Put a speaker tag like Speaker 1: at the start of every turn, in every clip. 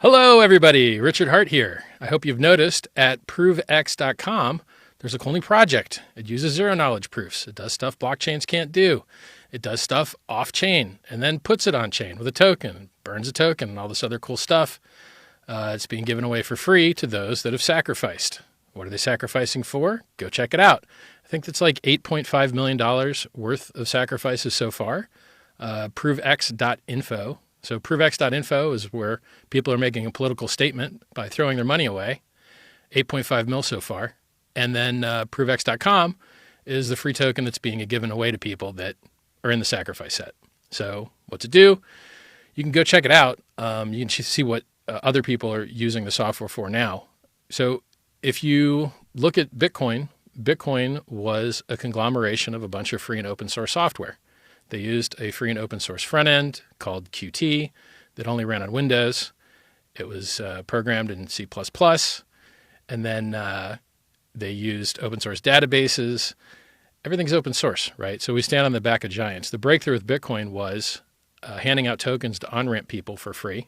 Speaker 1: Hello, everybody. Richard Hart here. I hope you've noticed at ProveX.com, there's a cool new project. It uses zero-knowledge proofs. It does stuff blockchains can't do. It does stuff off-chain and then puts it on-chain with a token, burns a token, and all this other cool stuff. It's being given away for free to those that have sacrificed. What are they sacrificing for? Go check it out. I think that's like $8.5 million worth of sacrifices so far. ProveX.info. So ProveX.info is where people are making a political statement by throwing their money away, 8.5 mil so far. And then ProveX.com is the free token that's being given away to people that are in the sacrifice set. So what to do? You can go check it out. You can see what other people are using the software for now. So if you look at Bitcoin, Bitcoin was a conglomeration of a bunch of free and open source software. They used a free and open source front end called Qt that only ran on Windows. It was programmed in C++. And then they used open source databases. Everything's open source, right? So we stand on the back of giants. The breakthrough with Bitcoin was handing out tokens to on-ramp people for free.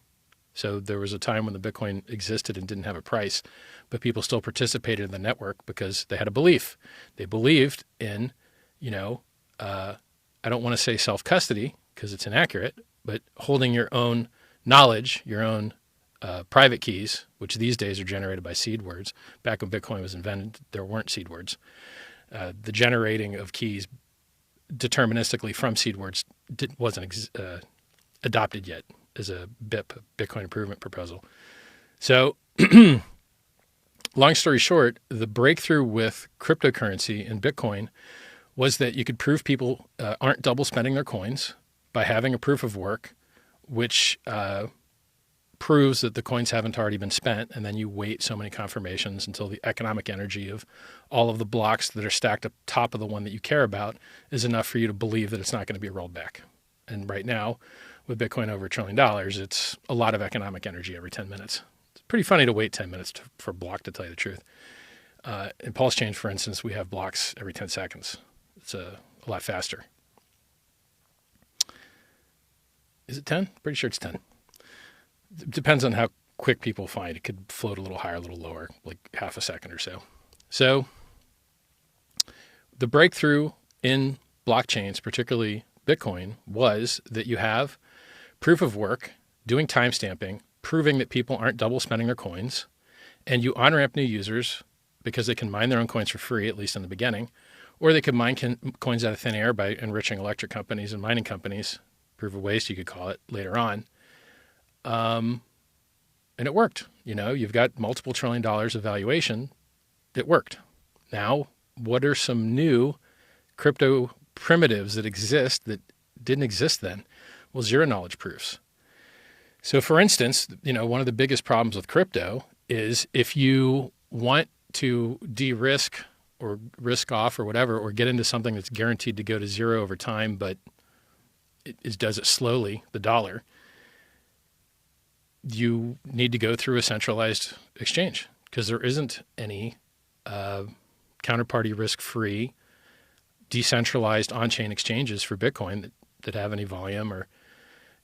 Speaker 1: So there was a time when the Bitcoin existed and didn't have a price, but people still participated in the network because they had a belief. They believed in, I don't want to say self-custody because it's inaccurate, but holding your own knowledge, your own private keys, which these days are generated by seed words. Back when Bitcoin was invented, there weren't seed words. The generating of keys deterministically from seed words wasn't adopted yet as a BIP, Bitcoin Improvement Proposal. So long story short, the breakthrough with cryptocurrency and Bitcoin was that you could prove people aren't double spending their coins by having a proof of work, which proves that the coins haven't already been spent, and then you wait so many confirmations until the economic energy of all of the blocks that are stacked up top of the one that you care about is enough for you to believe that it's not going to be rolled back. And right now, with Bitcoin over $1 trillion, it's a lot of economic energy every 10 minutes. It's pretty funny to wait 10 minutes for a block, to tell you the truth. In Pulse Chain, for instance, we have blocks every 10 seconds. It's a lot faster. Is it 10? Pretty sure it's 10. It depends on how quick people find. It could float a little higher, a little lower, like half a second or so. So the breakthrough in blockchains, particularly Bitcoin, was that you have proof of work, doing timestamping, proving that people aren't double spending their coins, and you on-ramp new users because they can mine their own coins for free, at least in the beginning, or they could mine coins out of thin air by enriching electric companies and mining companies, proof of waste, you could call it, later on. And it worked. You've got multiple $1 trillion of valuation. It worked. Now, what are some new crypto primitives that exist that didn't exist then? Well, zero-knowledge proofs. So, for instance, one of the biggest problems with crypto is if you want to de-risk or risk off or whatever, or get into something that's guaranteed to go to zero over time, but it does it slowly, the dollar, you need to go through a centralized exchange because there isn't any counterparty risk-free, decentralized on-chain exchanges for Bitcoin that have any volume or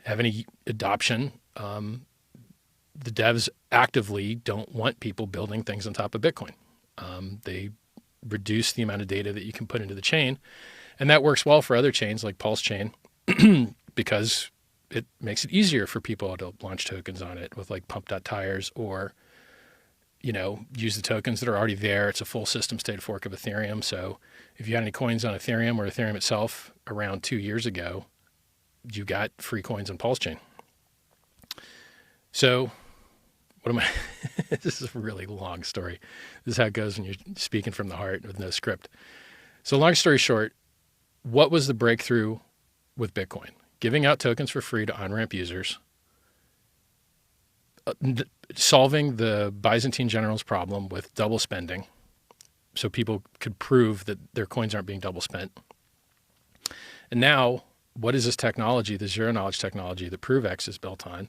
Speaker 1: have any adoption. The devs actively don't want people building things on top of Bitcoin. They reduce the amount of data that you can put into the chain. And that works well for other chains like Pulse Chain because it makes it easier for people to launch tokens on it with like pump.tires or, use the tokens that are already there. It's a full system state fork of Ethereum. So if you had any coins on Ethereum or Ethereum itself around 2 years ago, you got free coins on Pulse Chain. So what am I? This is a really long story. This is how it goes when you're speaking from the heart with no script. So long story short, what was the breakthrough with Bitcoin? Giving out tokens for free to on-ramp users, solving the Byzantine generals problem with double spending so people could prove that their coins aren't being double spent. And now, what is this technology, the zero-knowledge technology that ProveX is built on?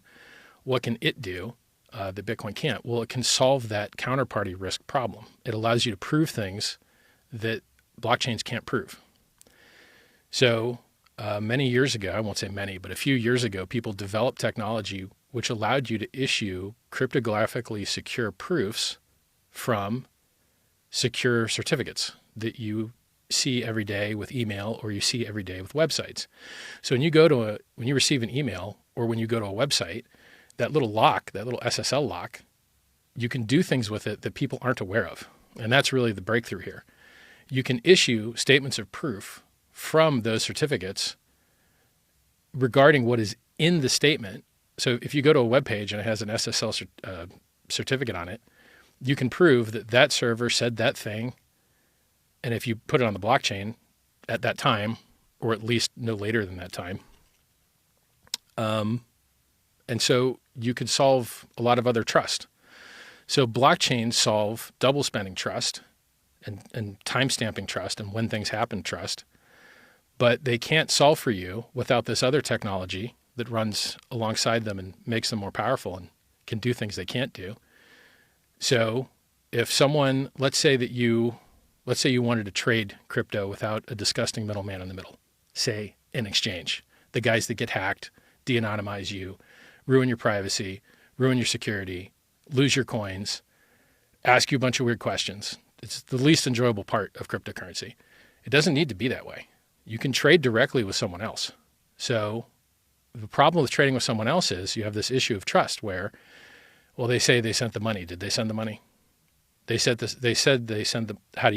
Speaker 1: What can it do that Bitcoin can't? Well, it can solve that counterparty risk problem. It allows you to prove things that blockchains can't prove. So many years ago, I won't say many, but a few years ago, people developed technology which allowed you to issue cryptographically secure proofs from secure certificates that you see every day with email or you see every day with websites. So when you receive an email or when you go to a website, that little lock, that little SSL lock, you can do things with it that people aren't aware of. And that's really the breakthrough here. You can issue statements of proof from those certificates regarding what is in the statement. So if you go to a web page and it has an SSL certificate on it, you can prove that that server said that thing. And if you put it on the blockchain at that time, or at least no later than that time, and so you could solve a lot of other trust. So blockchains solve double spending trust and timestamping trust and when things happen trust, but they can't solve for you without this other technology that runs alongside them and makes them more powerful and can do things they can't do. So if someone, let's say you wanted to trade crypto without a disgusting middleman in the middle, say an exchange, the guys that get hacked, de-anonymize you, ruin your privacy, ruin your security, lose your coins, ask you a bunch of weird questions. It's the least enjoyable part of cryptocurrency. It doesn't need to be that way. You can trade directly with someone else. So the problem with trading with someone else is you have this issue of trust where, well, they say they sent the money. Did they send the money? They said this. They said they sent the. How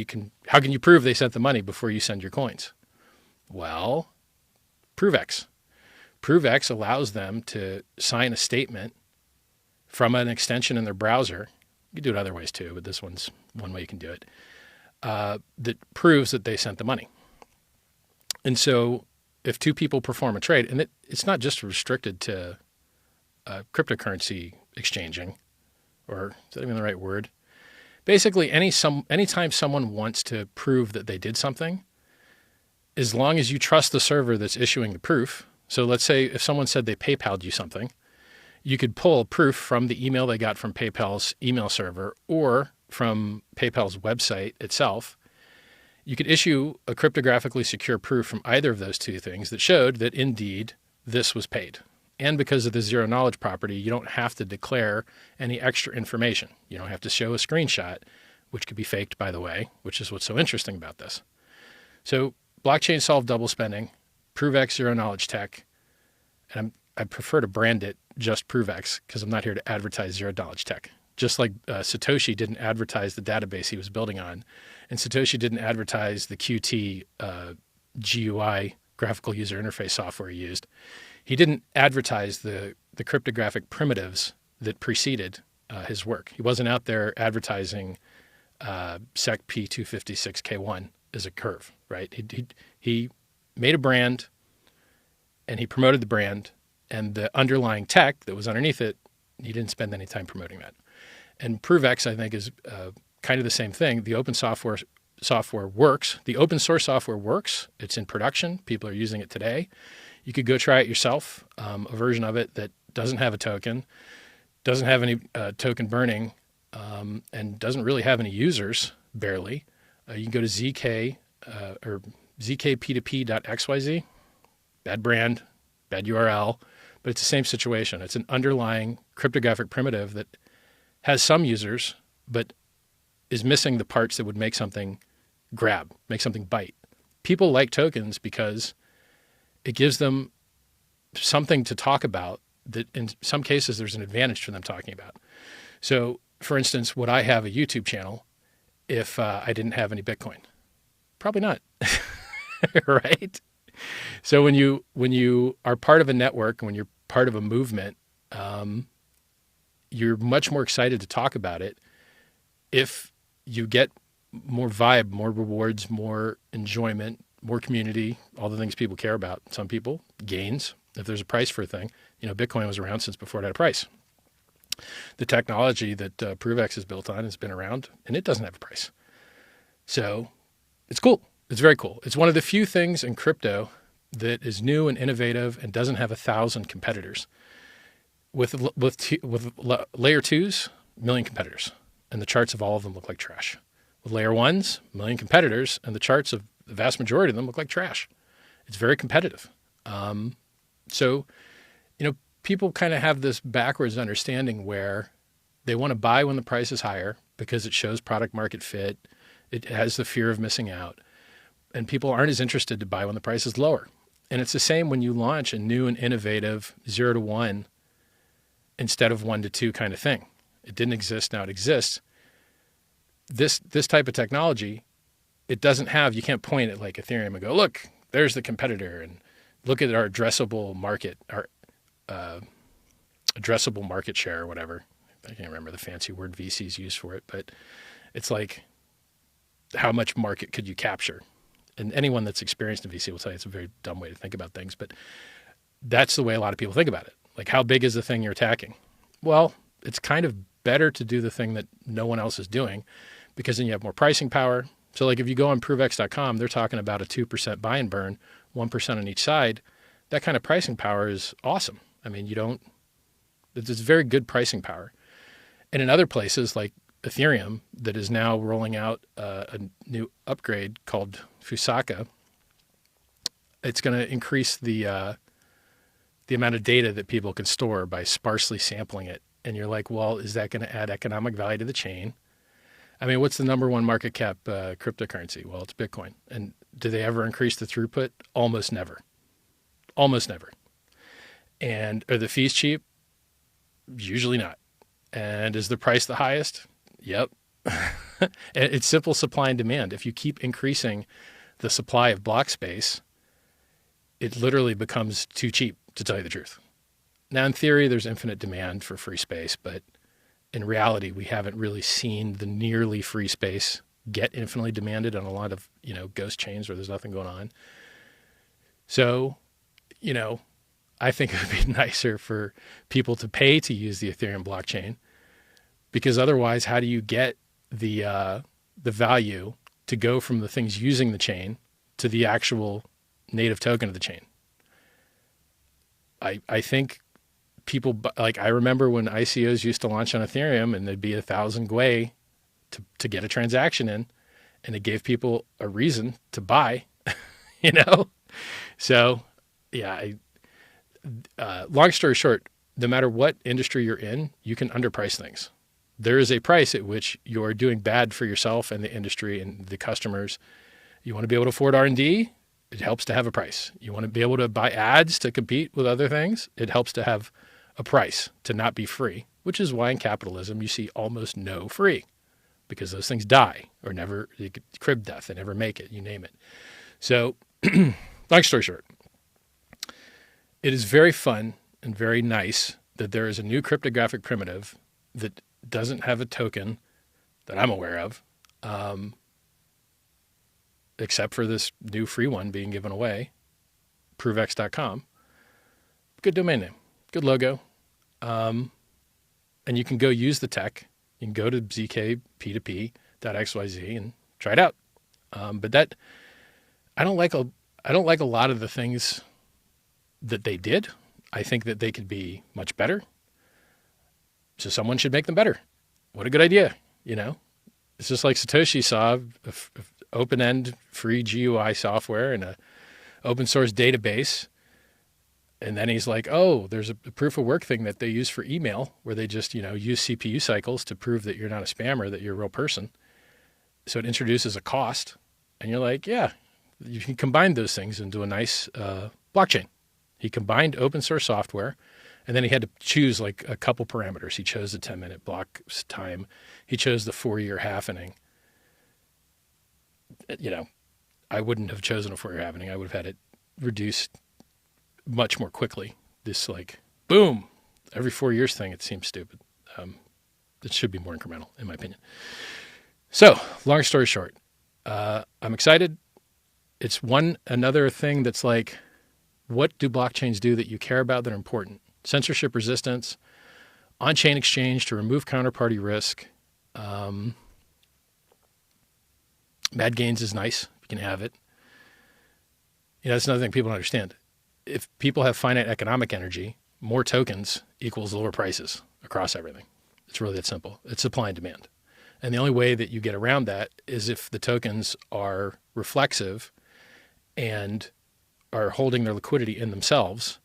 Speaker 1: can you prove they sent the money before you send your coins? Well, ProveX. ProveX allows them to sign a statement from an extension in their browser. You can do it other ways too, but this one's one way you can do it. That proves that they sent the money. And so, if two people perform a trade, and it's not just restricted to cryptocurrency exchanging, or is that even the right word? Basically, anytime someone wants to prove that they did something, as long as you trust the server that's issuing the proof. So let's say if someone said they PayPal'd you something, you could pull proof from the email they got from PayPal's email server or from PayPal's website itself. You could issue a cryptographically secure proof from either of those two things that showed that indeed this was paid. And because of the zero knowledge property, you don't have to declare any extra information. You don't have to show a screenshot, which could be faked, by the way, which is what's so interesting about this. So blockchain solve double spending, ProveX zero knowledge tech, and I prefer to brand it just ProveX because I'm not here to advertise zero knowledge tech. Just like Satoshi didn't advertise the database he was building on, and Satoshi didn't advertise the Qt GUI, graphical user interface software he used. He didn't advertise the cryptographic primitives that preceded his work. He wasn't out there advertising SEC P256K1 as a curve, right? He made a brand, and he promoted the brand, and the underlying tech that was underneath it, he didn't spend any time promoting that. And ProveX, I think, is kind of the same thing. The open software works. The open source software works. It's in production. People are using it today. You could go try it yourself, a version of it that doesn't have a token, doesn't have any token burning, and doesn't really have any users, barely. You can go to ZK or zkp2p.xyz. Bad brand, bad URL, but it's the same situation. It's an underlying cryptographic primitive that has some users, but is missing the parts that would make something grab, make something bite. People like tokens because it gives them something to talk about that in some cases there's an advantage to them talking about. So, for instance, would I have a YouTube channel if I didn't have any Bitcoin? Probably not, right? So when you are part of a network, when you're part of a movement, you're much more excited to talk about it if you get more vibe, more rewards, more enjoyment, more community, all the things people care about. Some people, gains, if there's a price for a thing. Bitcoin was around since before it had a price. The technology that ProveX is built on has been around, and it doesn't have a price. So it's cool. It's very cool. It's one of the few things in crypto that is new and innovative and doesn't have 1,000 competitors. With layer 2s, 1,000,000 competitors, and the charts of all of them look like trash. With layer 1s, 1,000,000 competitors, and the charts of the vast majority of them look like trash. It's very competitive. So, people kind of have this backwards understanding where they want to buy when the price is higher because it shows product market fit. It has the fear of missing out. And people aren't as interested to buy when the price is lower. And it's the same when you launch a new and innovative 0 to 1 instead of 1 to 2 kind of thing. It didn't exist, now it exists. This type of technology, it doesn't have, you can't point at like Ethereum and go, look, there's the competitor, and look at our addressable market, our addressable market share or whatever. I can't remember the fancy word VCs use for it, but it's like, how much market could you capture? And anyone that's experienced in VC will tell you it's a very dumb way to think about things, but that's the way a lot of people think about it. Like, how big is the thing you're attacking? Well, it's kind of better to do the thing that no one else is doing, because then you have more pricing power. So like if you go on ProveX.com, they're talking about a 2% buy and burn, 1% on each side. That kind of pricing power is awesome. I mean, it's very good pricing power. And in other places like Ethereum, that is now rolling out a new upgrade called Fusaka, it's going to increase the amount of data that people can store by sparsely sampling it. And you're like, well, is that going to add economic value to the chain? I mean, what's the number one market cap cryptocurrency? Well, it's Bitcoin. And do they ever increase the throughput? Almost never. Almost never. And are the fees cheap? Usually not. And is the price the highest? Yep. It's simple supply and demand. If you keep increasing the supply of block space, it literally becomes too cheap, to tell you the truth. Now, in theory, there's infinite demand for free space, but in reality, we haven't really seen the nearly free space get infinitely demanded on a lot of, ghost chains where there's nothing going on. So, I think it would be nicer for people to pay to use the Ethereum blockchain, because otherwise, how do you get the value to go from the things using the chain to the actual native token of the chain? I think people, like, I remember when ICOs used to launch on Ethereum and there'd be 1,000 GWei to get a transaction in, and it gave people a reason to buy, So, yeah, long story short, no matter what industry you're in, you can underprice things. There is a price at which you're doing bad for yourself and the industry and the customers. You want to be able to afford R&D? It helps to have a price. You want to be able to buy ads to compete with other things? It helps to have a price, to not be free, which is why in capitalism you see almost no free, because those things die or never, crib death, they never make it, you name it. So long story short, it is very fun and very nice that there is a new cryptographic primitive that doesn't have a token that I'm aware of, except for this new free one being given away, ProveX.com. Good domain name, good logo. And you can go use the tech. You can go to zkp2p.xyz and try it out. But that, I don't like a lot of the things that they did. I think that they could be much better. So someone should make them better. What a good idea. It's just like Satoshi saw open-end free GUI software and a open source database. And then he's like, oh, there's a proof of work thing that they use for email where they just, use CPU cycles to prove that you're not a spammer, that you're a real person. So it introduces a cost. And you're like, yeah, you can combine those things into a nice blockchain. He combined open source software, and then he had to choose like a couple parameters. He chose the 10-minute block time. He chose the 4-year halvening. I wouldn't have chosen a 4-year halvening. I would have had it reduced much more quickly. This like, boom, every 4 years thing, it seems stupid. It should be more incremental, in my opinion. So, long story short, I'm excited. It's another thing that's like, what do blockchains do that you care about that are important? Censorship resistance, on-chain exchange to remove counterparty risk. Mad gains is nice. You can have it. That's another thing people don't understand. If people have finite economic energy, more tokens equals lower prices across everything. It's really that simple. It's supply and demand. And the only way that you get around that is if the tokens are reflexive and are holding their liquidity in themselves.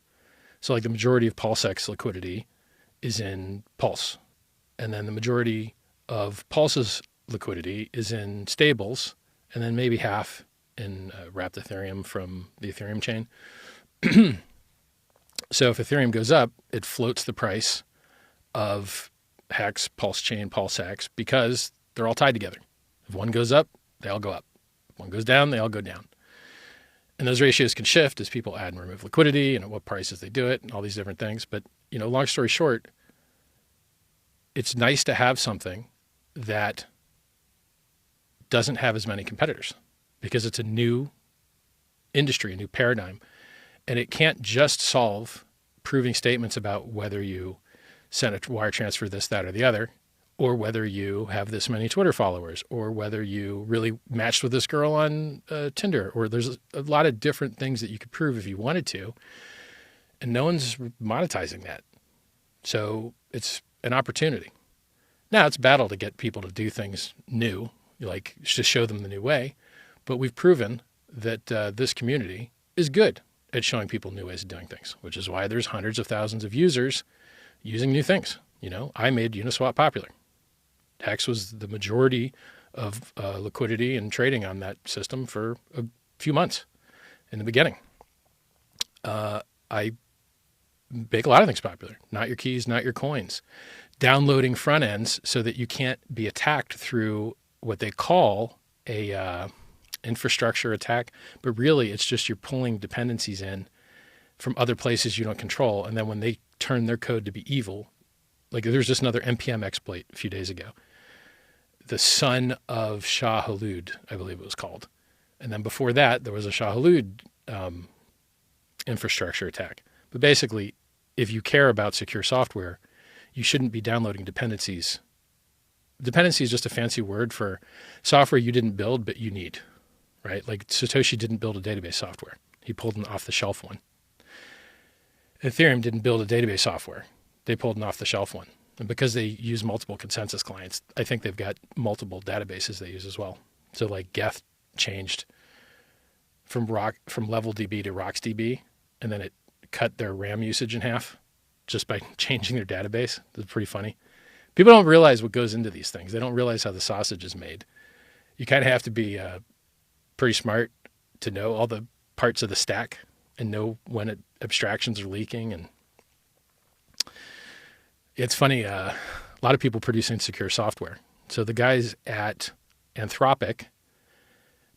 Speaker 1: So like the majority of PulseX liquidity is in Pulse. And then the majority of Pulse's liquidity is in stables, and then maybe half in wrapped Ethereum from the Ethereum chain. So if Ethereum goes up, it floats the price of Hex, Pulse Chain, PulseX, because they're all tied together. If one goes up, they all go up. If one goes down, they all go down. And those ratios can shift as people add and remove liquidity and at what prices they do it and all these different things. But, long story short, it's nice to have something that doesn't have as many competitors because it's a new industry, a new paradigm. And it can't just solve proving statements about whether you sent a wire transfer, this, that, or the other, or whether you have this many Twitter followers, or whether you really matched with this girl on Tinder, or there's a lot of different things that you could prove if you wanted to, and no one's monetizing that. So it's an opportunity. Now it's a battle to get people to do things new, like just show them the new way, but we've proven that this community is good at showing people new ways of doing things, which is why there's hundreds of thousands of users using new things. I made Uniswap popular. Hex was the majority of liquidity and trading on that system for a few months in the beginning. I make a lot of things popular. Not your keys, not your coins. Downloading front ends so that you can't be attacked through what they call a infrastructure attack, but really it's just you're pulling dependencies in from other places you don't control, and then when they turn their code to be evil, like there's just another npm exploit a few days ago, the son of Shah Halud, I believe it was called, and then before that there was a Shah Halud infrastructure attack. But basically, if you care about secure software, you shouldn't be downloading dependencies. Dependency is just a fancy word for software you didn't build but you need. Right? Like Satoshi didn't build a database software. He pulled an off-the-shelf one. Ethereum didn't build a database software. They pulled an off-the-shelf one. And because they use multiple consensus clients, I think they've got multiple databases they use as well. So like Geth changed from LevelDB to RocksDB, and then it cut their RAM usage in half just by changing their database. It's pretty funny. People don't realize what goes into these things. They don't realize how the sausage is made. You kind of have to be pretty smart to know all the parts of the stack and know when abstractions are leaking. And it's funny, a lot of people produce insecure software. So the guys at Anthropic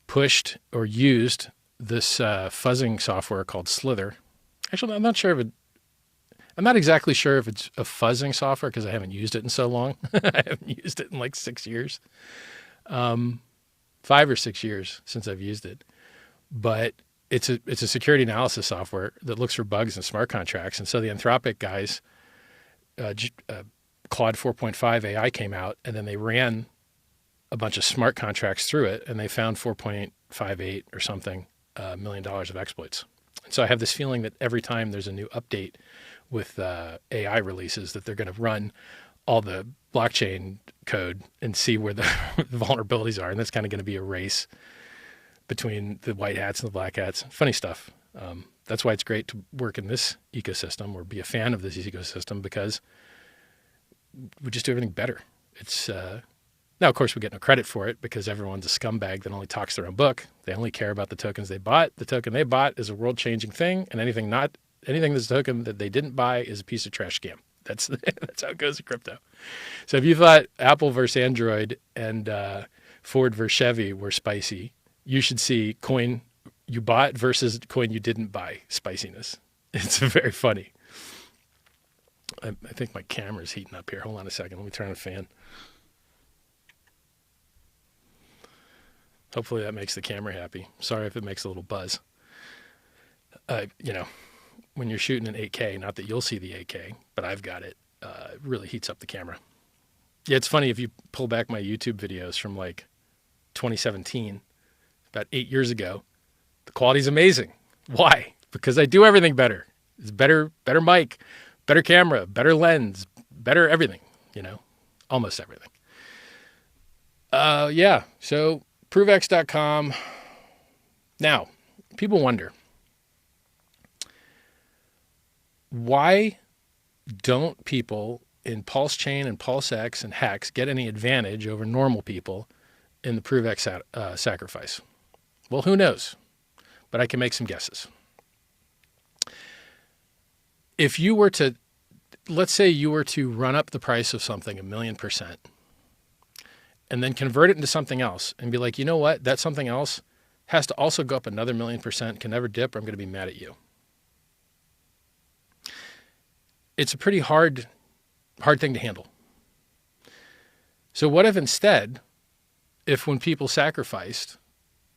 Speaker 1: pushed or used this fuzzing software called Slither. Actually, I'm not exactly sure if it's a fuzzing software because I haven't used it in so long. I haven't used it in like 6 years. 5 or 6 years since I've used it, but it's a security analysis software that looks for bugs in smart contracts. And so the Anthropic guys, Claude 4.5 AI came out, and then they ran a bunch of smart contracts through it, and they found 4.58 or something $1 million of exploits. And so I have this feeling that every time there's a new update with AI releases, that they're going to run all the blockchain code and see where the vulnerabilities are. And that's kind of going to be a race between the white hats and the black hats. Funny stuff. That's why it's great to work in this ecosystem or be a fan of this ecosystem, because we just do everything better. It's now, of course, we get no credit for it because everyone's a scumbag that only talks their own book. They only care about the tokens they bought. The token they bought is a world-changing thing, and anything that's a token that they didn't buy is a piece of trash scam. That's how it goes in crypto. So if you thought Apple versus Android and Ford versus Chevy were spicy, you should see coin you bought versus coin you didn't buy spiciness. It's very funny. I think my camera's heating up here. Hold on a second. Let me turn on the fan. Hopefully that makes the camera happy. Sorry if it makes a little buzz. When you're shooting in 8K, not that you'll see the 8K, but I've got it, it really heats up the camera. Yeah, it's funny if you pull back my YouTube videos from like 2017, about 8 years ago, the quality's amazing. Why? Because I do everything better. It's better mic, better camera, better lens, better everything, almost everything. Yeah, so ProveX.com. Now, people wonder, Why don't people in Pulse Chain and Pulse X and Hex get any advantage over normal people in the ProveX sacrifice? Well, who knows? But I can make some guesses. If you were to, let's say you were to run up the price of something 1,000,000%, and then convert it into something else and be like, you know what? That something else has to also go up another 1,000,000%, can never dip, or I'm going to be mad at you. It's a pretty hard thing to handle. So what if instead, if when people sacrificed,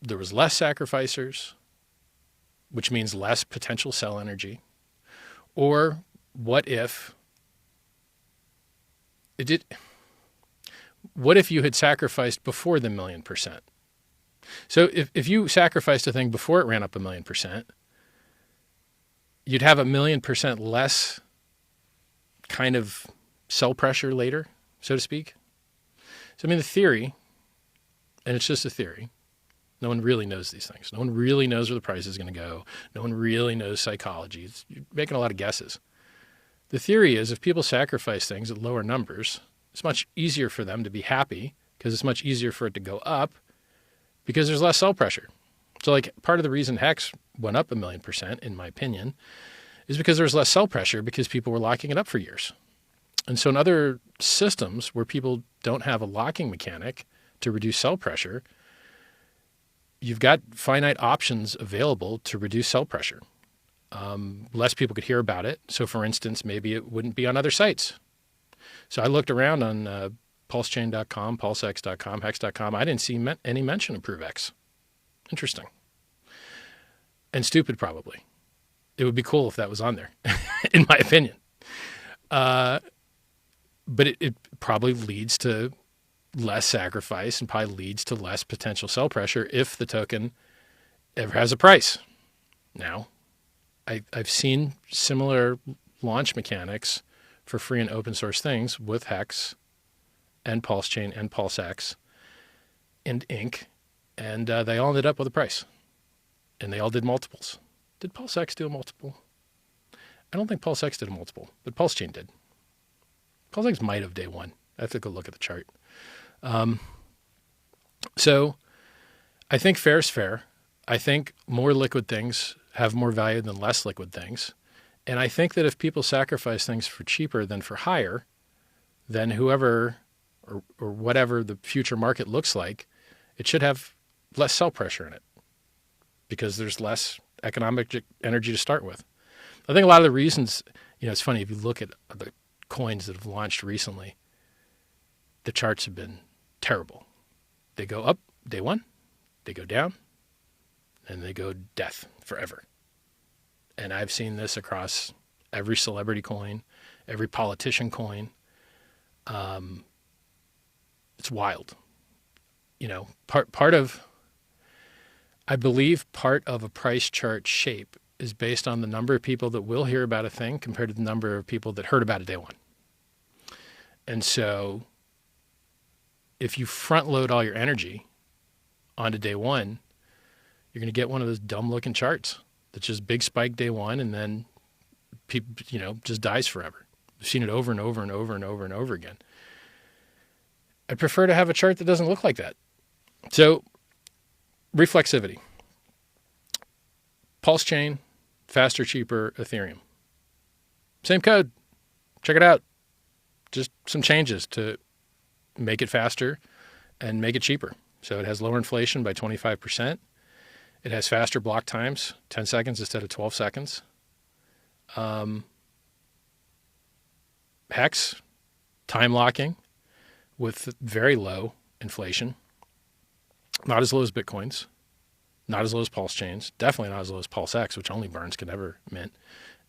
Speaker 1: there was less sacrificers, which means less potential sell energy? Or what if it did? What if you had sacrificed before the 1,000,000%? So if you sacrificed a thing before it ran up 1,000,000%, you'd have 1,000,000% less kind of sell pressure later, so to speak. So I mean, the theory, and it's just a theory, no one really knows these things. No one really knows where the price is going to go. No one really knows psychology. You're making a lot of guesses. The theory is if people sacrifice things at lower numbers, it's much easier for them to be happy because it's much easier for it to go up because there's less sell pressure. So like part of the reason Hex went up 1,000,000%, in my opinion, is because there's less sell pressure because people were locking it up for years. And so in other systems where people don't have a locking mechanic to reduce sell pressure, you've got finite options available to reduce sell pressure. Less people could hear about it. So for instance, maybe it wouldn't be on other sites. So I looked around on pulsechain.com, pulsex.com, hex.com. I didn't see any mention of ProveX. Interesting. And stupid, probably. It would be cool if that was on there, in my opinion. But it probably leads to less sacrifice and probably leads to less potential sell pressure if the token ever has a price. Now, I've seen similar launch mechanics for free and open source things with Hex and Pulse Chain and Pulse X and Inc. And they all ended up with a price. And they all did multiples. Did Pulse X do a multiple? I don't think Pulse X did a multiple, but Pulse Chain did. Pulse X might have day one. I have to go look at the chart. So I think fair is fair. I think more liquid things have more value than less liquid things. And I think that if people sacrifice things for cheaper than for higher, then whoever or whatever the future market looks like, it should have less sell pressure in it because there's less economic energy to start with. I think a lot of the reasons, it's funny, if you look at the coins that have launched recently, the charts have been terrible. They go up day one, they go down, and they go death forever. And I've seen this across every celebrity coin, every politician coin. It's wild. I believe part of a price chart shape is based on the number of people that will hear about a thing compared to the number of people that heard about it day one. And so if you front load all your energy onto day one, you're going to get one of those dumb looking charts that's just big spike day one and then people, just dies forever. I've seen it over and over and over and over and over again. I prefer to have a chart that doesn't look like that. So reflexivity, Pulse Chain, faster, cheaper, Ethereum. Same code. Check it out. Just some changes to make it faster and make it cheaper. So it has lower inflation by 25%. It has faster block times, 10 seconds instead of 12 seconds. Hex, time locking with very low inflation. Not as low as Bitcoins. Not as low as Pulse Chains. Definitely not as low as Pulse X, which only burns, can never mint.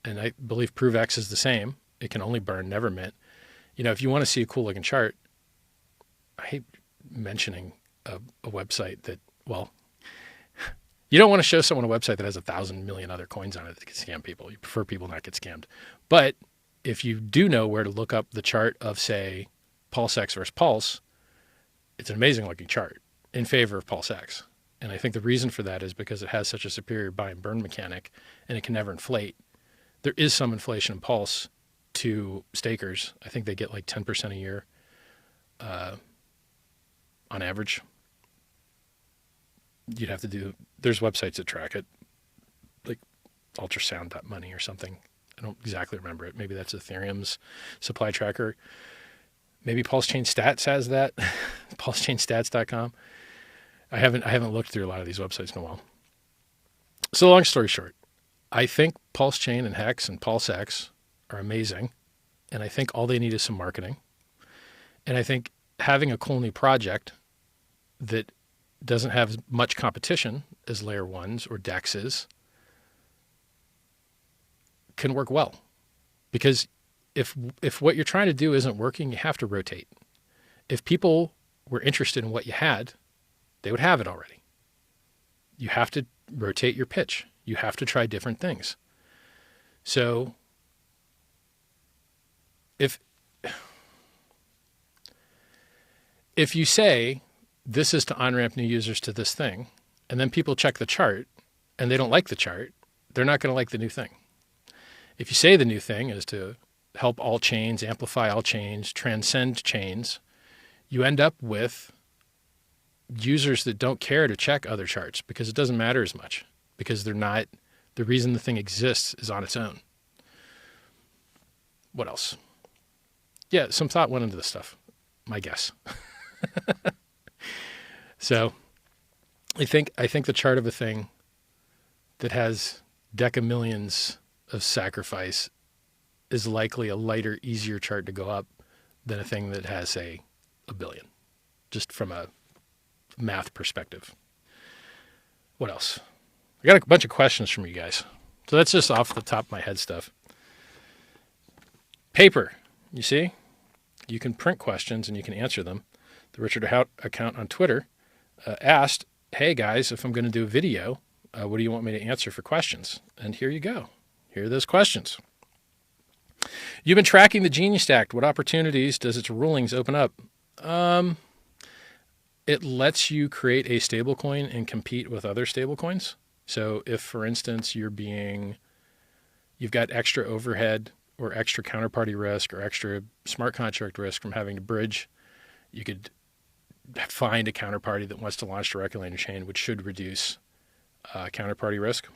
Speaker 1: And I believe ProveX is the same. It can only burn, never mint. If you want to see a cool looking chart, I hate mentioning a website that, you don't want to show someone a website that has 1,000 million other coins on it that can scam people. You prefer people not get scammed. But if you do know where to look up the chart of, say, Pulse X versus Pulse, it's an amazing looking chart in favor of Pulse X. And I think the reason for that is because it has such a superior buy and burn mechanic and it can never inflate there is some inflation in Pulse to stakers. I think they get like 10% a year on average. You'd have to there's websites that track it, like ultrasound.money or something. I don't exactly remember it. Maybe that's Ethereum's supply tracker. Maybe Pulse Chain Stats has that. PulseChainStats.com. I haven't looked through a lot of these websites in a while. So long story short, I think Pulse Chain and Hex and PulseX are amazing. And I think all they need is some marketing. And I think having a cool new project that doesn't have as much competition as Layer 1s or DEXs can work well. Because if what you're trying to do isn't working, you have to rotate. If people were interested in what you had, they would have it already. You have to rotate your pitch. You have to try different things. So if you say this is to on-ramp new users to this thing, and then people check the chart and they don't like the chart, they're not going to like the new thing. If you say the new thing is to help all chains, amplify all chains, transcend chains, you end up with users that don't care to check other charts because it doesn't matter as much, because they're not, the reason the thing exists is on its own. What else? Yeah, some thought went into this stuff, my guess. So I think the chart of a thing that has decamillions of sacrifice is likely a lighter, easier chart to go up than a thing that has, say, a billion, just from a math perspective. What else? I got a bunch of questions from you guys. So that's just off the top of my head stuff. Paper, you see? You can print questions and you can answer them. The Richard Hout account on Twitter asked, hey guys, if I'm going to do a video, what do you want me to answer for questions? And here you go. Here are those questions. You've been tracking the Genius Act. What opportunities does its rulings open up? It lets you create a stablecoin and compete with other stablecoins. So if, for instance, you've got extra overhead or extra counterparty risk or extra smart contract risk from having to bridge, you could find a counterparty that wants to launch directly on your chain, which should reduce counterparty risk.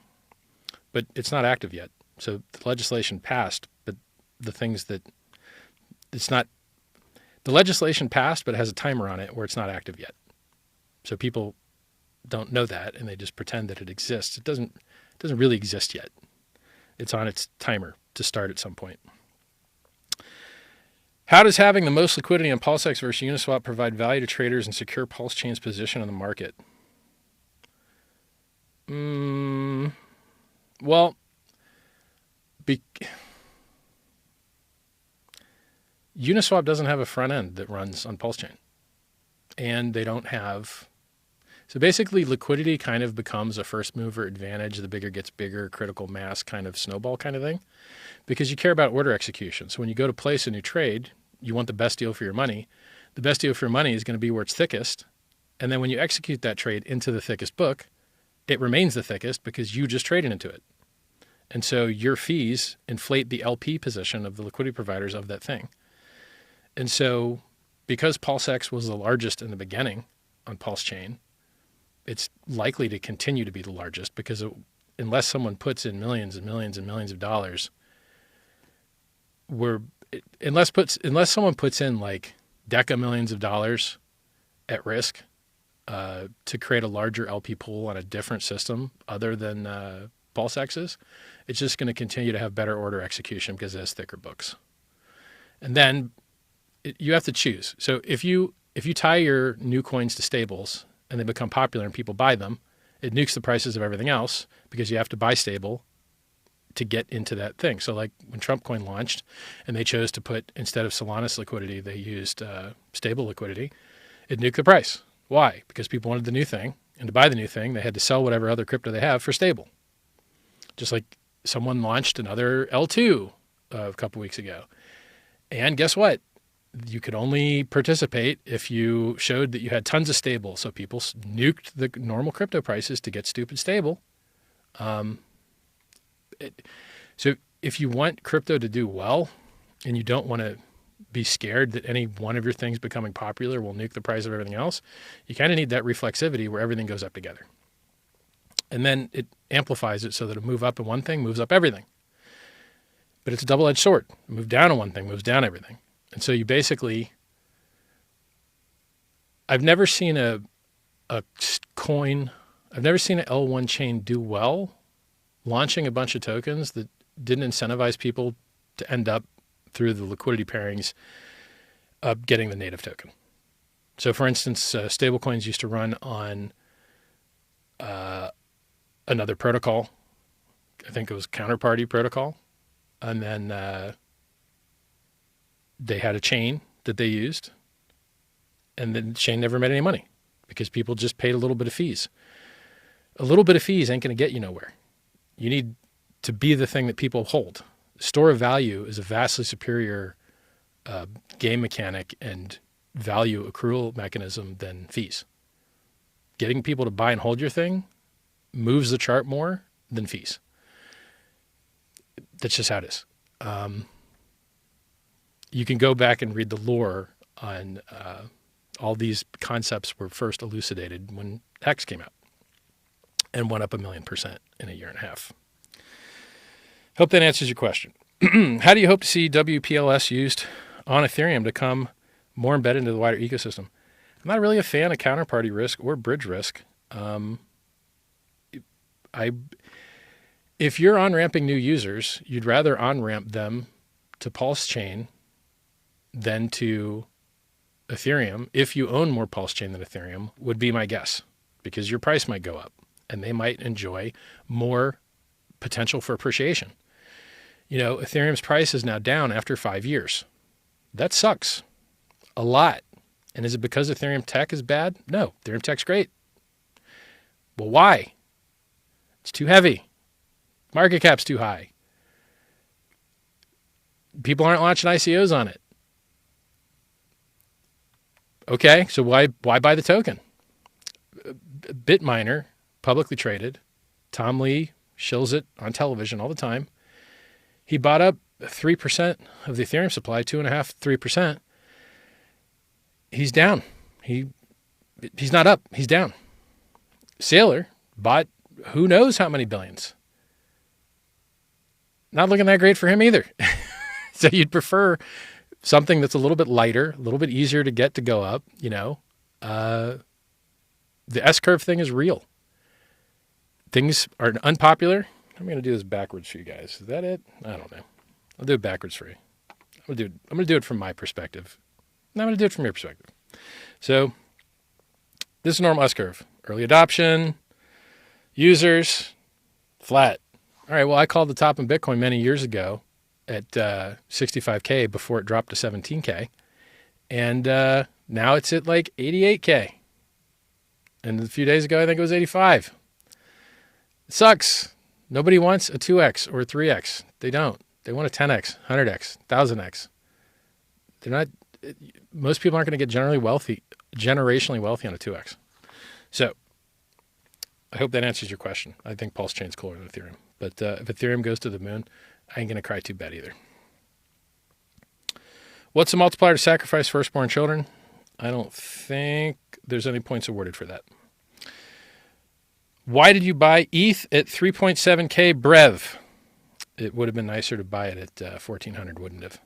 Speaker 1: But it's not active yet. So the legislation passed, but the things that it's not, the legislation passed, but it has a timer on it where it's not active yet. So people don't know that, and they just pretend that it exists. It doesn't really exist yet. It's on its timer to start at some point. How does having the most liquidity on PulseX versus Uniswap provide value to traders and secure Pulse Chain's position in the market? Well, Uniswap doesn't have a front end that runs on Pulse Chain. And they don't have... So basically, liquidity kind of becomes a first mover advantage. The bigger gets bigger, critical mass kind of snowball kind of thing, because you care about order execution. So when you go to place a new trade, you want the best deal for your money. The best deal for your money is going to be where it's thickest. And then when you execute that trade into the thickest book, it remains the thickest because you just traded into it. And so your fees inflate the LP position of the liquidity providers of that thing. And so because PulseX was the largest in the beginning on Pulse Chain, it's likely to continue to be the largest because unless someone puts in millions and millions and millions of dollars, unless someone puts in like decamillions of dollars at risk to create a larger LP pool on a different system other than PulseX's, it's just going to continue to have better order execution because it has thicker books. And then you have to choose. So if you tie your new coins to stables and they become popular and people buy them, it nukes the prices of everything else because you have to buy stable to get into that thing. So like when Trump Coin launched and they chose to put, instead of Solana's liquidity, they used stable liquidity, it nuked the price. Why? Because people wanted the new thing, and to buy the new thing, they had to sell whatever other crypto they have for stable. Just like someone launched another L2 a couple weeks ago. And guess what? You could only participate if you showed that you had tons of stable. So people nuked the normal crypto prices to get stupid stable. So if you want crypto to do well and you don't want to be scared that any one of your things becoming popular will nuke the price of everything else, you kind of need that reflexivity where everything goes up together. And then it amplifies it so that a move up in one thing moves up everything. But it's a double-edged sword. A move down in one thing moves down everything. And so you basically, I've never seen a coin, I've never seen an L1 chain do well launching a bunch of tokens that didn't incentivize people to end up through the liquidity pairings of getting the native token. So for instance, stablecoins used to run on another protocol. I think it was Counterparty protocol. And then they had a chain that they used. And the chain never made any money because people just paid a little bit of fees. A little bit of fees ain't going to get you nowhere. You need to be the thing that people hold. Store of value is a vastly superior game mechanic and value accrual mechanism than fees. Getting people to buy and hold your thing moves the chart more than fees. That's just how it is. You can go back and read the lore on all these concepts were first elucidated when X came out and went up 1,000,000% in a year and a half. Hope that answers your question. How do you hope to see WPLS used on Ethereum to come more embedded into the wider ecosystem? I'm not really a fan of counterparty risk or bridge risk. If you're on-ramping new users, you'd rather on-ramp them to Pulse Chain than to Ethereum. If you own more Pulse Chain than Ethereum, would be my guess, because your price might go up and they might enjoy more potential for appreciation. You know, Ethereum's price is now down after 5 years. That sucks a lot. And is it because Ethereum tech is bad? No, Ethereum tech's great. Well, why? It's too heavy. Market cap's too high. People aren't launching ICOs on it. Okay, so why buy the token? Bitminer, publicly traded. Tom Lee shills it on television all the time. He bought up 3% of the Ethereum supply, 2.5%, 3%. He's down. He's not up. He's down. Saylor bought who knows how many billions. Not looking that great for him either. So you'd prefer something that's a little bit lighter, a little bit easier to get to go up, you know. The S-curve thing is real. Things are unpopular. I'm going to do this backwards for you guys. Is that it? I don't know. I'll do it backwards for you. I'm going to do it from my perspective. And I'm going to do it from your perspective. So this is a normal S-curve. Early adoption, users, flat. All right, well, I called the top in Bitcoin many years ago at 65K before it dropped to 17K. And now it's at like 88K. And a few days ago, I think it was 85. It sucks. Nobody wants a 2X or a 3X. They don't. They want a 10X, 100X, 1000X. They're not, most people aren't going to get generationally wealthy on a 2X. So I hope that answers your question. I think Pulse Chain's cooler than Ethereum. But if Ethereum goes to the moon, I ain't going to cry too bad either. What's the multiplier to sacrifice firstborn children? I don't think there's any points awarded for that. Why did you buy ETH at 3.7K brev? It would have been nicer to buy it at 1,400, wouldn't it,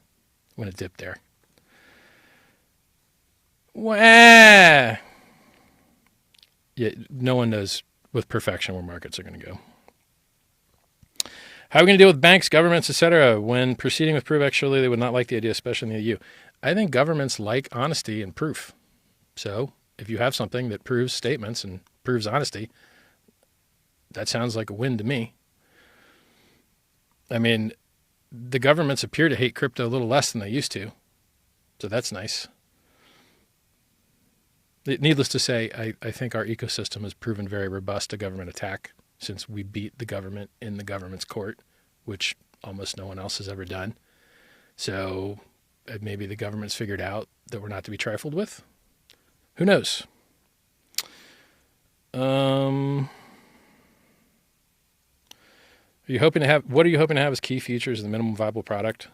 Speaker 1: when it dipped there? Wah! Yeah, no one knows with perfection where markets are going to go. How are we going to deal with banks, governments, etc. when proceeding with ProveX? Surely they would not like the idea, especially in the EU. I think governments like honesty and proof. So if you have something that proves statements and proves honesty, that sounds like a win to me. I mean, the governments appear to hate crypto a little less than they used to. So that's nice. Needless to say, I think our ecosystem has proven very robust to government attack since we beat the government in the government's court, which almost no one else has ever done. So maybe the government's figured out that we're not to be trifled with. Who knows? Are What are you hoping to have as key features of the minimum viable product?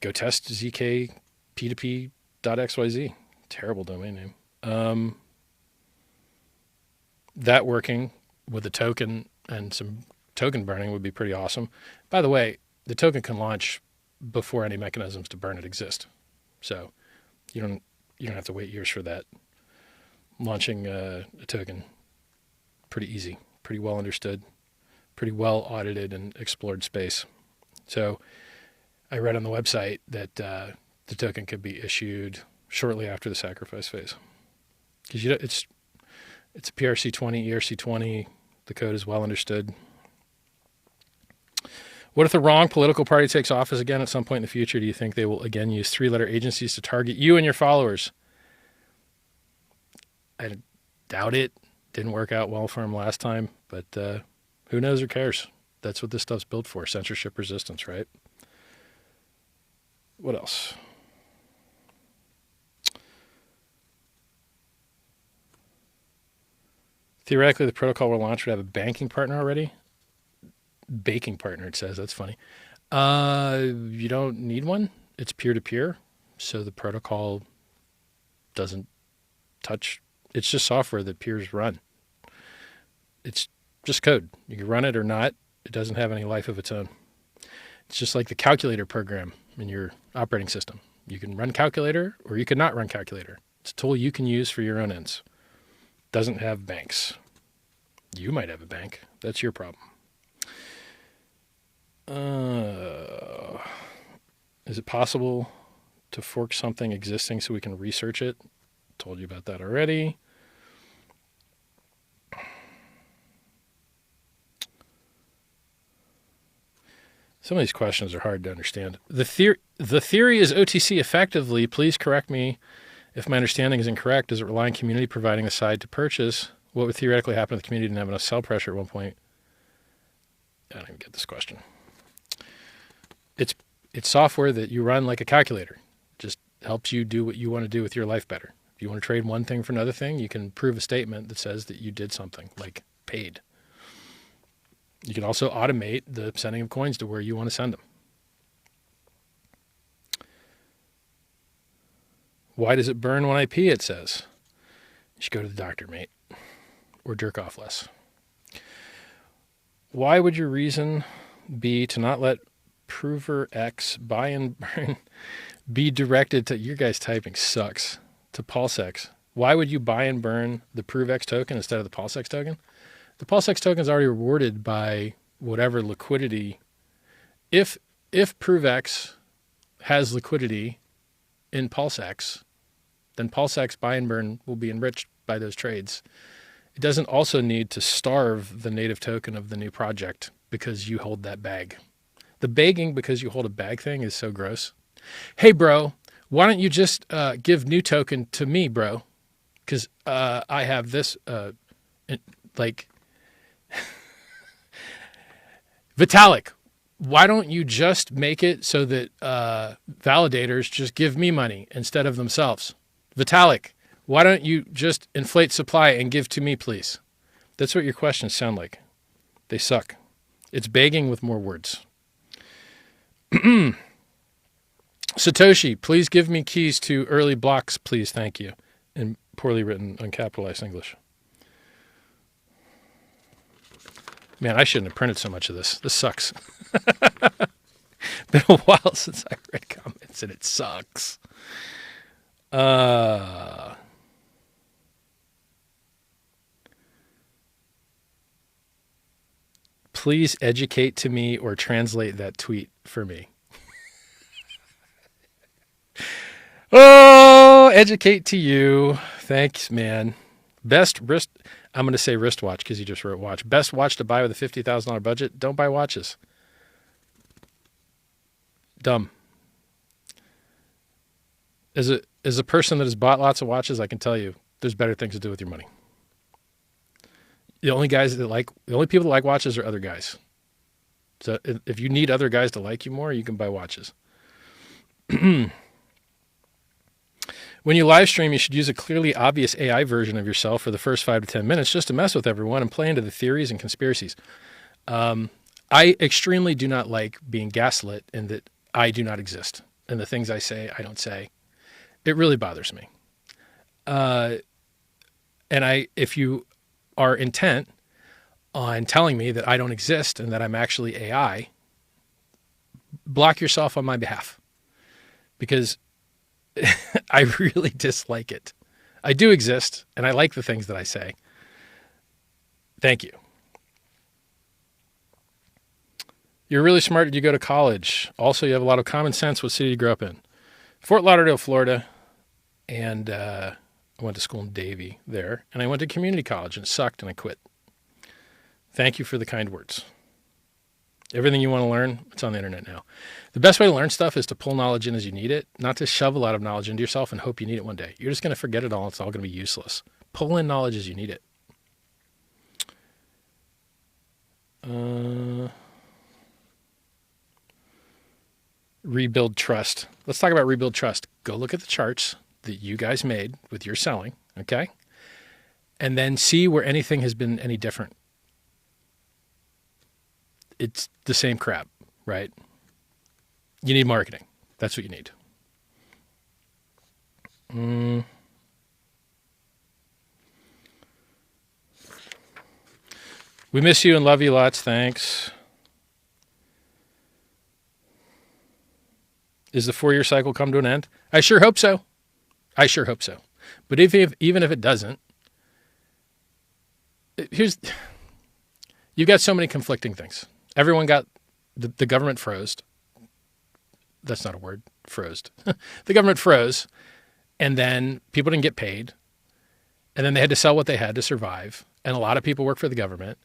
Speaker 1: Go test ZK P2P.xyz. Terrible domain name. That working with a token and some token burning would be pretty awesome. By the way, the token can launch before any mechanisms to burn it exist. So you don't have to wait years for that. Launching a token, pretty easy, pretty well understood, pretty well audited and explored space. So I read on the website that the token could be issued shortly after the sacrifice phase. Because it's a PRC20, ERC20. The code is well understood. What if the wrong political party takes office again at some point in the future? Do you think they will again use 3-letter agencies to target you and your followers? I doubt it. Didn't work out well for them last time, but who knows or cares? That's what this stuff's built for, censorship resistance, right? What else? Theoretically, the protocol we're launch would have a banking partner already. Baking partner, it says. That's funny. You don't need one. It's peer-to-peer, so the protocol doesn't touch. It's just software that peers run. It's just code. You can run it or not. It doesn't have any life of its own. It's just like the calculator program in your operating system. You can run calculator or you can not run calculator. It's a tool you can use for your own ends. Doesn't have banks. You might have a bank. That's your problem. Is it possible to fork something existing so we can research it? Told you about that already. Some of these questions are hard to understand. The theory is OTC effectively. Please correct me if my understanding is incorrect. Does it rely on community providing a side to purchase? What would theoretically happen if the community didn't have enough sell pressure at one point? I don't even get this question. It's software that you run like a calculator. It just helps you do what you want to do with your life better. If you want to trade one thing for another thing, you can prove a statement that says that you did something, like paid. You can also automate the sending of coins to where you want to send them. Why does it burn when I pee, it says. You should go to the doctor, mate, or jerk off less. Why would your reason be to not let ProveX buy and burn be directed to, your guys' typing sucks, to PulseX? Why would you buy and burn the ProveX token instead of the PulseX token? The PulseX token is already rewarded by whatever liquidity. If ProveX has liquidity in PulseX, then PulseX buy and burn will be enriched by those trades. It doesn't also need to starve the native token of the new project because you hold that bag. The begging because you hold a bag thing is so gross. Hey, bro, why don't you just give new token to me, bro? Because I have this, like, Vitalik, why don't you just make it so that validators just give me money instead of themselves? Vitalik, why don't you just inflate supply and give to me, please? That's what your questions sound like. They suck. It's begging with more words. Satoshi, please give me keys to early blocks, please. Thank you. In poorly written, uncapitalized English. Man, I shouldn't have printed so much of this. This sucks. Been a while since I read comments, and it sucks. Please educate to me or translate that tweet for me. Oh, educate to you. Thanks, man. Best wrist. I'm going to say wristwatch because you just wrote watch. Best watch to buy with a $50,000 budget. Don't buy watches. Dumb. As a person that has bought lots of watches, I can tell you there's better things to do with your money. The only people that like watches are other guys. So if you need other guys to like you more, you can buy watches. When you live stream, you should use a clearly obvious AI version of yourself for the first 5 to 10 minutes just to mess with everyone and play into the theories and conspiracies. I extremely do not like being gaslit in that I do not exist. And the things I say, I don't say. It really bothers me. If you are intent on telling me that I don't exist and that I'm actually AI, block yourself on my behalf because I really dislike it. I do exist and I like the things that I say. Thank you. You're really smart. Did you go to college? Also, you have a lot of common sense. What city did you grow up in? Fort Lauderdale, Florida. And I went to school in Davie there. And I went to community college and it sucked and I quit. Thank you for the kind words. Everything you want to learn, it's on the internet now. The best way to learn stuff is to pull knowledge in as you need it, not to shove a lot of knowledge into yourself and hope you need it one day. You're just going to forget it all. It's all going to be useless. Pull in knowledge as you need it. Rebuild trust. Let's talk about rebuild trust. Go look at the charts that you guys made with your selling, okay? And then see where anything has been any different. It's the same crap, right? You need marketing. That's what you need. We miss you and love you lots. Thanks. Is the 4-year cycle come to an end? I sure hope so. I sure hope so. But even if it doesn't, you've got so many conflicting things. Everyone got, the government froze. That's not a word, froze. The government froze, and then people didn't get paid, and then they had to sell what they had to survive, and a lot of people work for the government,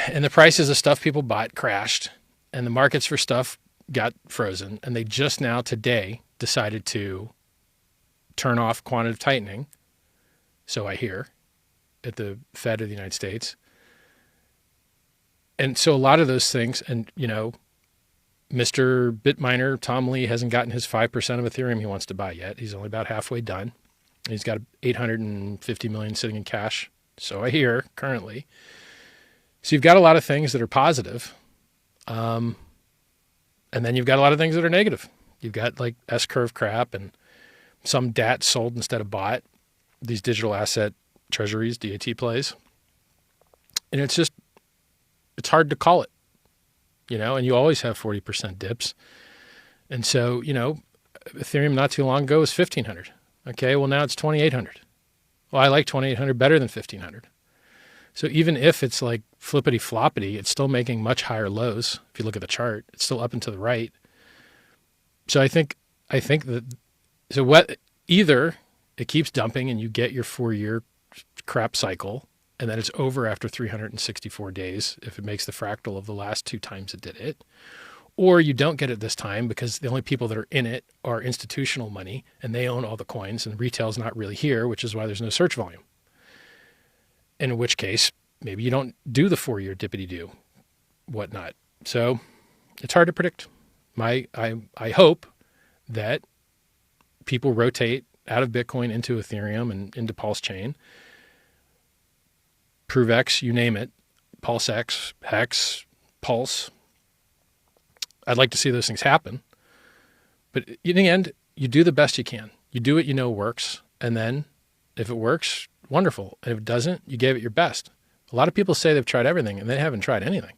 Speaker 1: and the prices of stuff people bought crashed, and the markets for stuff got frozen, and they just now today decided to turn off quantitative tightening, so I hear, at the Fed of the United States. And so a lot of those things, and Mr. Bitminer, Tom Lee, hasn't gotten his 5% of Ethereum he wants to buy yet. He's only about halfway done. He's got $850 million sitting in cash, so I hear, currently. So you've got a lot of things that are positive. And then you've got a lot of things that are negative. You've got like S-curve crap and some DAT sold instead of bought. These digital asset treasuries, DAT plays. And it's hard to call it, and you always have 40% dips. And so, Ethereum not too long ago was 1,500. Okay, well now it's 2,800. Well, I like 2,800 better than 1,500. So even if it's like flippity floppity, it's still making much higher lows. If you look at the chart, it's still up and to the right. So I think that, either it keeps dumping and you get your 4-year crap cycle and then it's over after 364 days if it makes the fractal of the last 2 times it did it, or you don't get it this time because the only people that are in it are institutional money and they own all the coins and retail's not really here, which is why there's no search volume. In which case, maybe you don't do the 4-year dippity-doo, whatnot. So it's hard to predict. I hope that people rotate out of Bitcoin into Ethereum and into Pulse Chain, ProveX, you name it, PulseX, Hex, Pulse. I'd like to see those things happen. But in the end, you do the best you can. You do what you know works. And then if it works, wonderful. And if it doesn't, you gave it your best. A lot of people say they've tried everything and they haven't tried anything,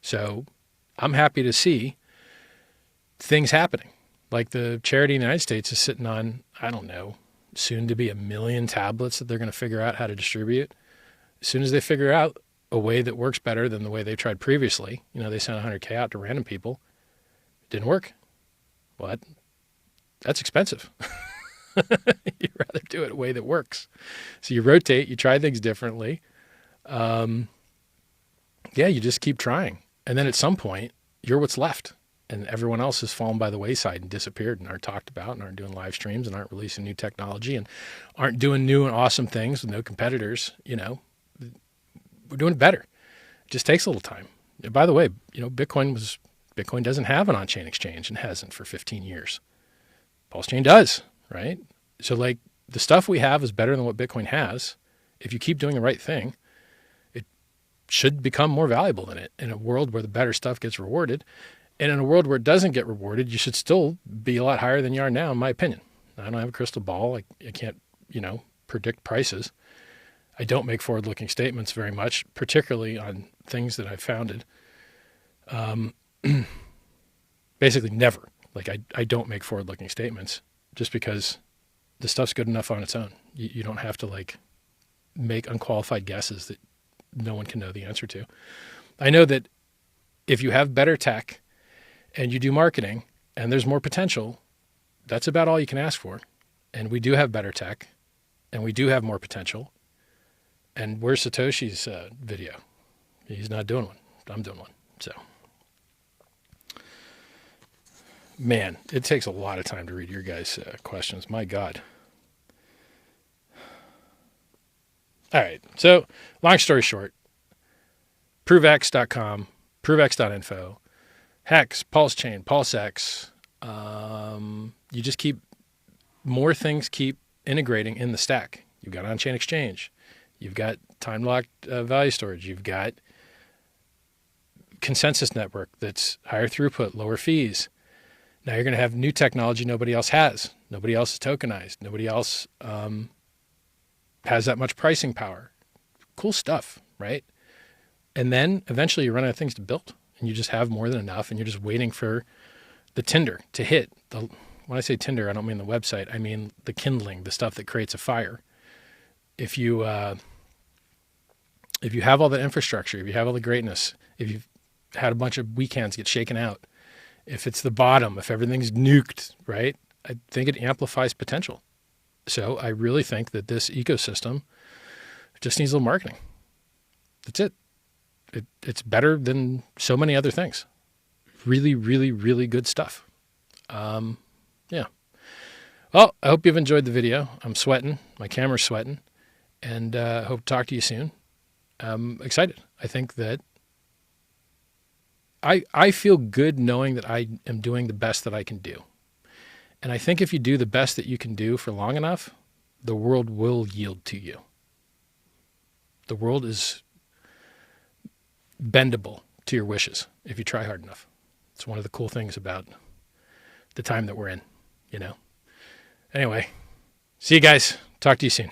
Speaker 1: So I'm happy to see things happening. Like the charity in the United States is sitting on, I don't know, soon to be 1 million tablets that they're going to figure out how to distribute. As soon as they figure out a way that works better than the way they tried previously, they sent 100K out to random people. It didn't work. Well, that's expensive. You'd rather do it a way that works. So you rotate, you try things differently. You just keep trying. And then at some point, you're what's left. And everyone else has fallen by the wayside and disappeared and aren't talked about and aren't doing live streams and aren't releasing new technology and aren't doing new and awesome things with no competitors. We're doing it better. It just takes a little time. And by the way, Bitcoin doesn't have an on-chain exchange and hasn't for 15 years. Pulse Chain does, right? So like the stuff we have is better than what Bitcoin has. If you keep doing the right thing, should become more valuable than it in a world where the better stuff gets rewarded. And in a world where it doesn't get rewarded, you should still be a lot higher than you are now, in my opinion. I don't have a crystal ball. I can't, predict prices. I don't make forward-looking statements very much, particularly on things that I've founded. Basically never. Like I don't make forward-looking statements just because the stuff's good enough on its own. You don't have to like make unqualified guesses that no one can know the answer to. I know that if you have better tech and you do marketing and there's more potential, that's about all you can ask for. And we do have better tech and we do have more potential. And where's Satoshi's video? He's not doing one. I'm doing one. So, man, it takes a lot of time to read your guys' questions. My God. All right. So, long story short, ProveX.com, ProveX.info, Hex, Pulse Chain, PulseX. You just more things keep integrating in the stack. You've got on-chain exchange. You've got time-locked value storage. You've got consensus network that's higher throughput, lower fees. Now you're going to have new technology nobody else has. Nobody else is tokenized. Nobody else has that much pricing power. Cool stuff, right? And then eventually you run out of things to build and you just have more than enough and you're just waiting for the tinder to hit. When I say tinder, I don't mean the website. I mean the kindling, the stuff that creates a fire. If you have all the infrastructure, if you have all the greatness, if you've had a bunch of weekends get shaken out, if it's the bottom, if everything's nuked, right? I think it amplifies potential. So I really think that this ecosystem just needs a little marketing. That's it. It's better than so many other things. Really, really, really good stuff. Yeah. Well, I hope you've enjoyed the video. I'm sweating. My camera's sweating. And hope to talk to you soon. I'm excited. I think that I feel good knowing that I am doing the best that I can do. And I think if you do the best that you can do for long enough, the world will yield to you. The world is bendable to your wishes if you try hard enough. It's one of the cool things about the time that we're in, Anyway, see you guys. Talk to you soon.